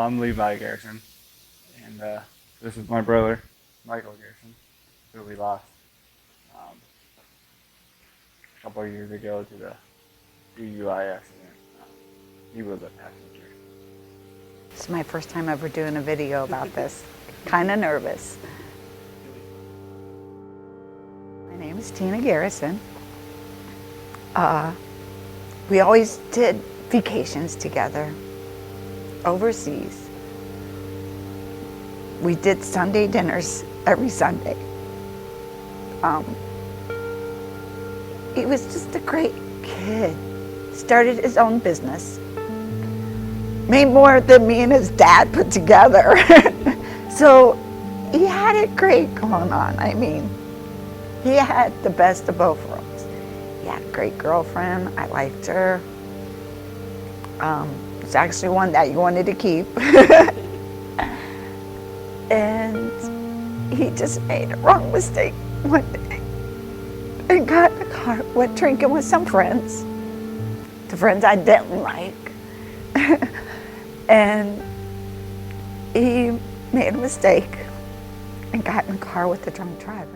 I'm Levi Garrison, and this is my brother, Michael Garrison, who we lost a couple of years ago to the DUI accident. He was a passenger. It's my first time ever doing a video about this. Kind of nervous. My name is Tina Garrison. We always did vacations together, overseas. We did Sunday dinners every Sunday. He was just a great kid. Started his own business. Made more than me and his dad put together. So he had it great going on. I mean, he had the best of both worlds. He had a great girlfriend. I liked her. It's actually one that you wanted to keep. And he just made a wrong mistake one day and got in the car, went drinking with some friends, the friends I didn't like. And he made a mistake and got in the car with a drunk driver.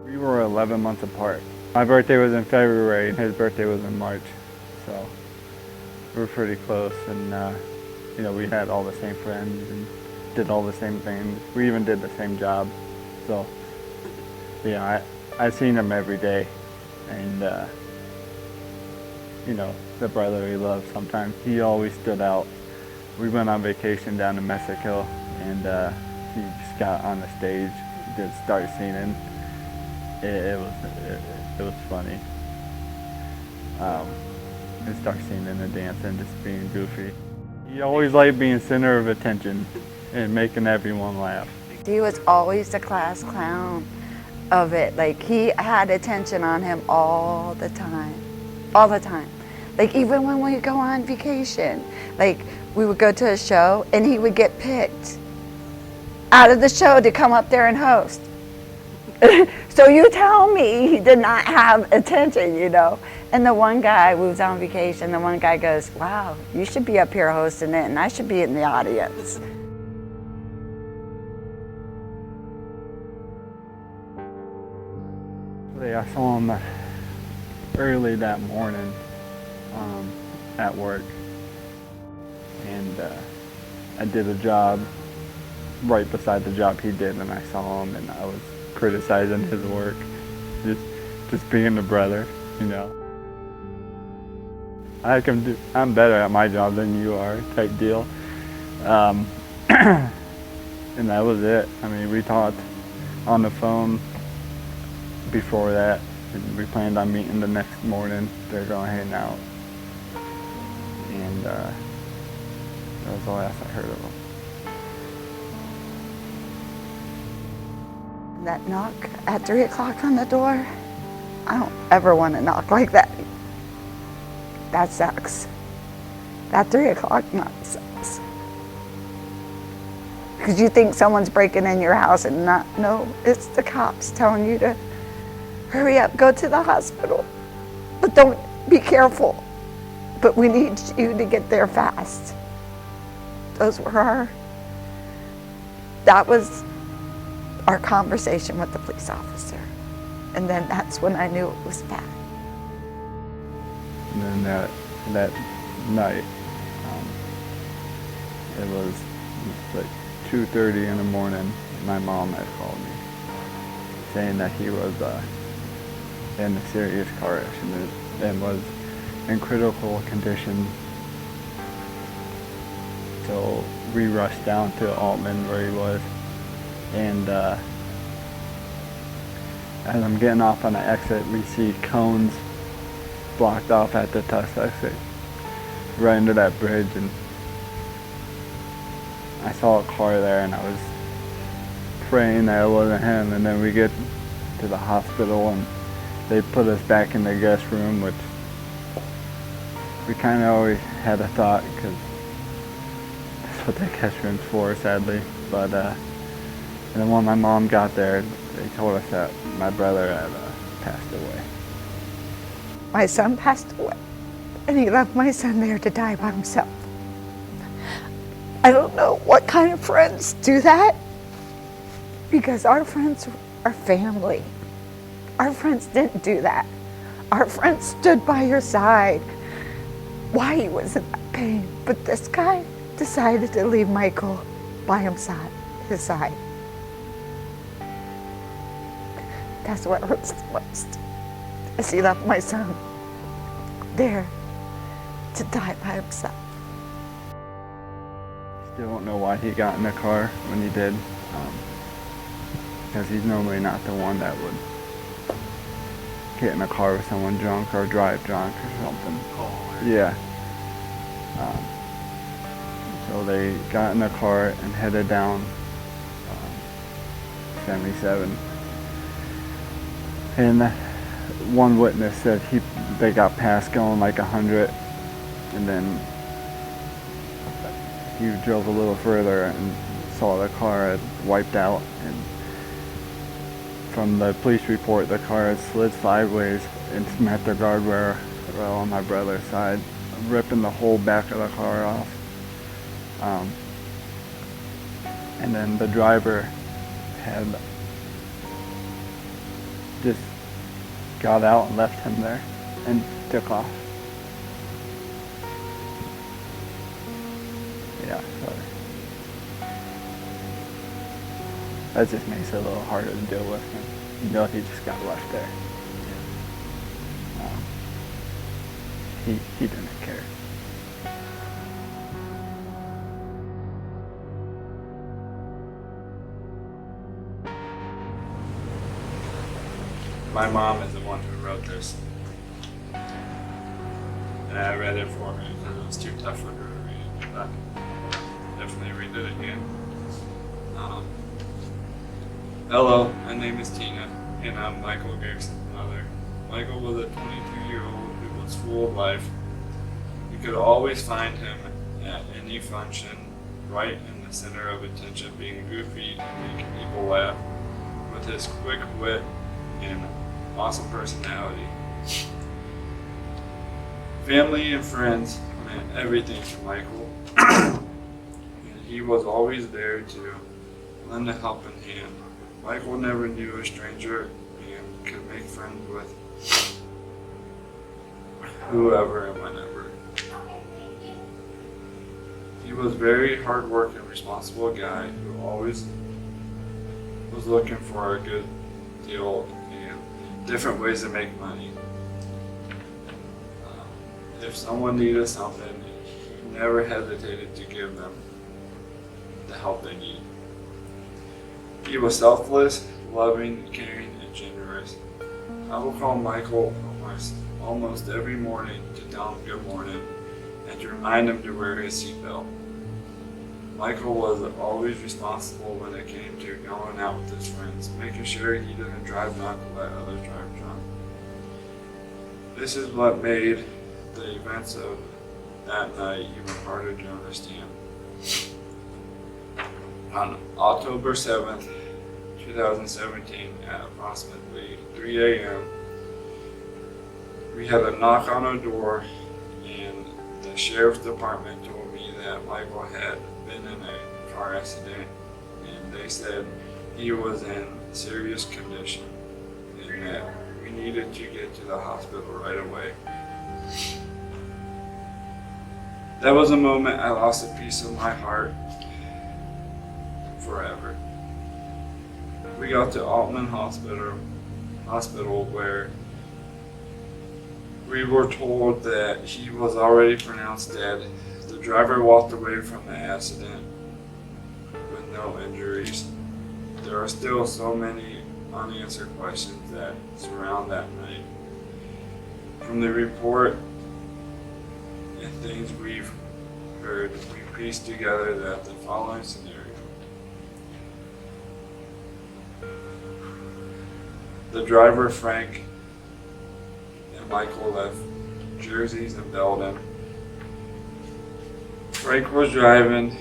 We were 11 months apart. My birthday was in February, and his birthday was in March, so we were pretty close. And you know, we had all the same friends and did all the same things. We even did the same job. So yeah, I seen him every day, and you know, the brotherly love. Sometimes he always stood out. We went on vacation down to Mexico, and he just got on the stage, did start singing. It was funny. And start singing and dancing, just being goofy. He always liked being center of attention and making everyone laugh. He was always the class clown of it. Like, he had attention on him all the time. All the time. Like, even when we go on vacation, like, we would go to a show and he would get picked out of the show to come up there and host. So you tell me he did not have attention, you know. And the one guy, we was on vacation, the one guy goes, wow, you should be up here hosting it and I should be in the audience. I saw him early that morning at work, and I did a job right beside the job he did, and I saw him and I was criticizing his work, just being a brother, you know. I'm better at my job than you are, type deal. And that was it. I mean, we talked on the phone before that, and we planned on meeting the next morning. They're going to hang out, and that was the last I heard of him. That knock at 3 o'clock on the door, I don't ever want to knock like that. That sucks. That 3 o'clock knock sucks. Because you think someone's breaking in your house and no, it's the cops telling you to hurry up, go to the hospital. But don't, be careful. But we need you to get there fast. That was our conversation with the police officer. And then that's when I knew it was bad. And then that night, it was like 2:30 in the morning. My mom had called me saying that he was in a serious car accident and was in critical condition. So we rushed down to Altman where he was, and as I'm getting off on the exit, we see cones blocked off at the test exit right under that bridge, and I saw a car there and I was praying that it wasn't him. And then we get to the hospital and they put us back in the guest room, which we kind of always had a thought because that's what that guest room's for, sadly. But and then when my mom got there, they told us that my brother had passed away. my son passed away, and he left my son there to die by himself. I don't know what kind of friends do that, because our friends are family. Our friends didn't do that. Our friends stood by your side while he was in that pain. But this guy decided to leave Michael by his side. That's what hurts the most, is he left my son there to die by himself. Still don't know why he got in the car when he did, because he's normally not the one that would get in a car with someone drunk or drive drunk or something. Yeah. So they got in the car and headed down 77. And one witness said they got past going like 100, and then he drove a little further and saw the car had wiped out. And from the police report, the car had slid sideways and met the guardrail on my brother's side, ripping the whole back of the car off. And then the driver had just got out and left him there and took off. Yeah, so that just makes it a little harder to deal with. You know, he just got left there. He didn't care. My mom is the one who wrote this, and I read it for her because it was too tough for her to read, but definitely read it again. Hello, my name is Tina, and I'm Michael Garrison's mother. Michael was a 22-year-old who was full of life. You could always find him at any function, right in the center of attention, being goofy and making people laugh, with his quick wit and awesome personality. Family and friends meant everything to Michael, and he was always there to lend a helping hand. Michael never knew a stranger and could make friends with whoever and whenever. He was a very hard-working, responsible guy who always was looking for a good deal and different ways to make money. If someone needed something, he never hesitated to give them the help they need. He was selfless, loving, caring, and generous. I will call Michael almost every morning to tell him good morning and to remind him to wear his seatbelt. Michael was always responsible when it came to going out with his friends, making sure he didn't drive drunk or let others drive drunk. This is what made the events of that night even harder to understand. On October 7th, 2017, at approximately 3 a.m., we had a knock on our door, and the sheriff's department told me that Michael had been in a car accident, and they said he was in serious condition and that we needed to get to the hospital right away. That was a moment I lost a piece of my heart forever. We got to Altman Hospital where we were told that he was already pronounced dead. The driver walked away from the accident with no injuries. There are still so many unanswered questions that surround that night. From the report and things we've heard, we pieced together that the following scenario. The driver, Frank, and Michael left Jersey's in Belden. Frank was driving.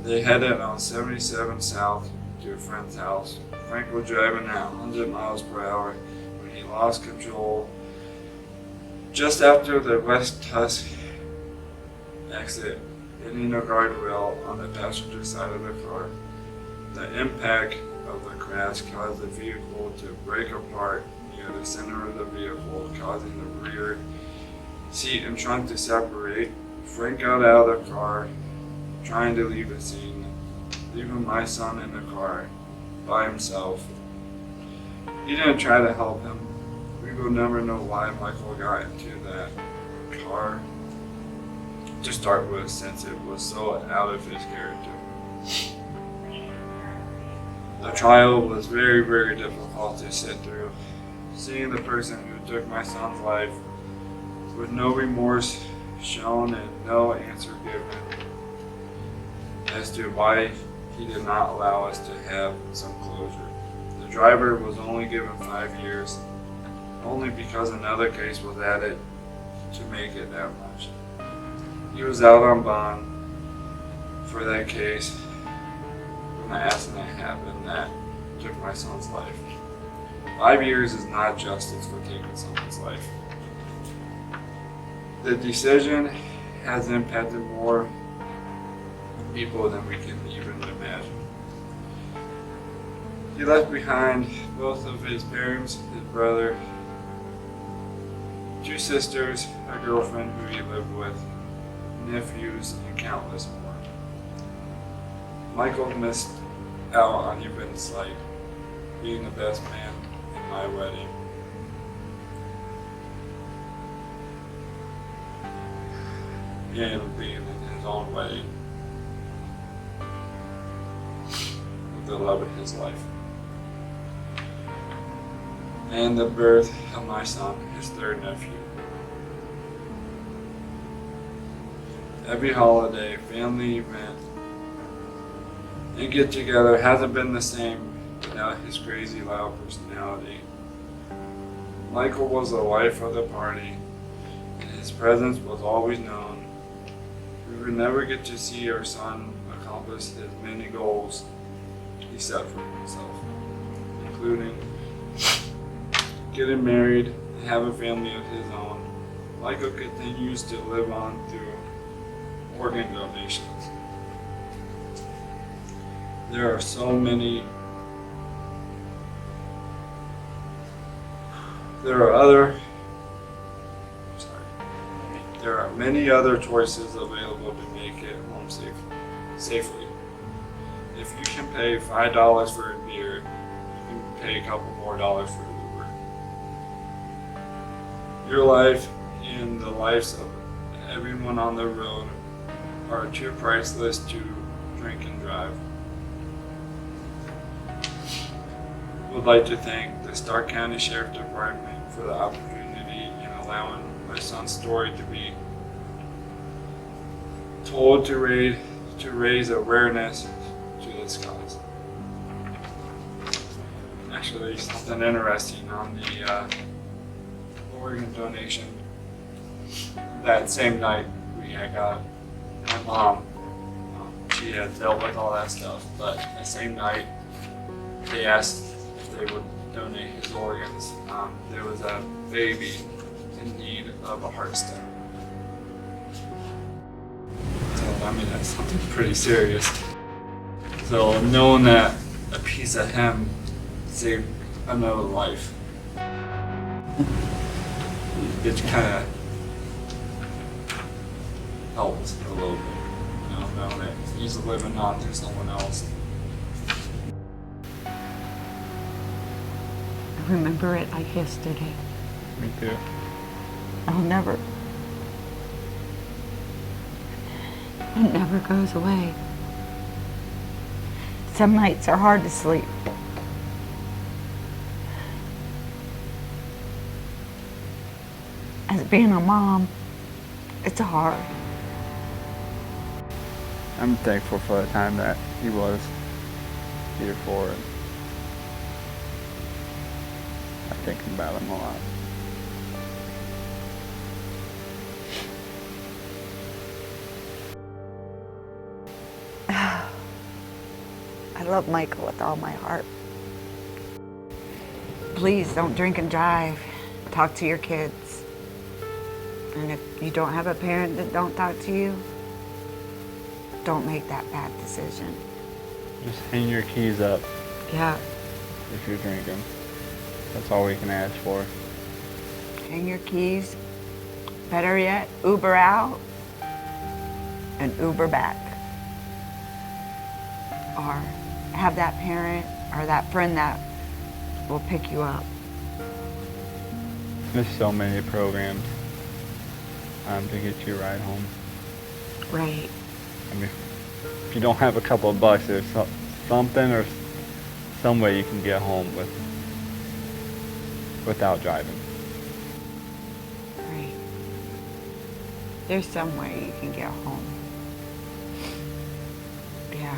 They headed on 77 South to a friend's house. Frank was driving at 100 miles per hour when he lost control Just after the West Tusk exit, hitting a guardrail on the passenger side of the car, the impact of the crash caused the vehicle to break apart near the center of the vehicle, causing the rear seat and trunk to separate. Frank got out of the car, trying to leave the scene, leaving my son in the car by himself. He didn't try to help him. We will never know why Michael got into that car to start with, since it was so out of his character. The trial was very, very difficult to sit through. Seeing the person who took my son's life with no remorse shown and no answer given as to why he did not allow us to have some closure. The driver was only given 5 years, only because another case was added to make it that much. He was out on bond for that case when the accident happened that took my son's life. 5 years is not justice for taking someone's life. The decision has impacted more people than we can even imagine. He left behind both of his parents, his brother, 2 sisters, a girlfriend who he lived with, nephews, and countless more. Michael missed out on events like being the best man in my wedding, and being in his own wedding with the love of his life, and the birth of my son, his 3rd nephew. Every holiday, family event, and get together hasn't been the same without his crazy loud personality. Michael was the life of the party, and his presence was always known. We would never get to see our son accomplish his many goals he set for himself, including getting married and have a family of his own. Michael continues to live on through organ donations. There are many other choices available to make it home safely. If you can pay $5 for a beer, you can pay a couple more dollars for Uber. Your life and the lives of everyone on the road are too priceless to drink and drive. Would like to thank the Stark County Sheriff Department for the opportunity in allowing my son's story to be told to raise awareness to this cause. Actually, something interesting on the organ donation. That same night, we had got my mom. She had dealt with all that stuff, but that same night, they asked if they would donate his organs. There was a baby in need of a heart stem. So, I mean, that's something pretty serious. So, knowing that a piece of him saved another life, it kind of helps a little bit, you know, knowing that he's living on through someone else. I remember it like yesterday. Me too. It never goes away. Some nights are hard to sleep. As being a mom, it's hard. I'm thankful for the time that he was here for it. I think about him a lot. I love Michael with all my heart. Please don't drink and drive. Talk to your kids. And if you don't have a parent that don't talk to you, don't make that bad decision. Just hang your keys up Yeah, if you're drinking. That's all we can ask for. hang your keys. Better yet, Uber out and Uber back. Or have that parent or that friend that will pick you up. There's so many programs to get you a ride home. Right. I mean, if you don't have a couple of bucks, there's something or some way you can get home without driving. Right. There's some way you can get home. Yeah.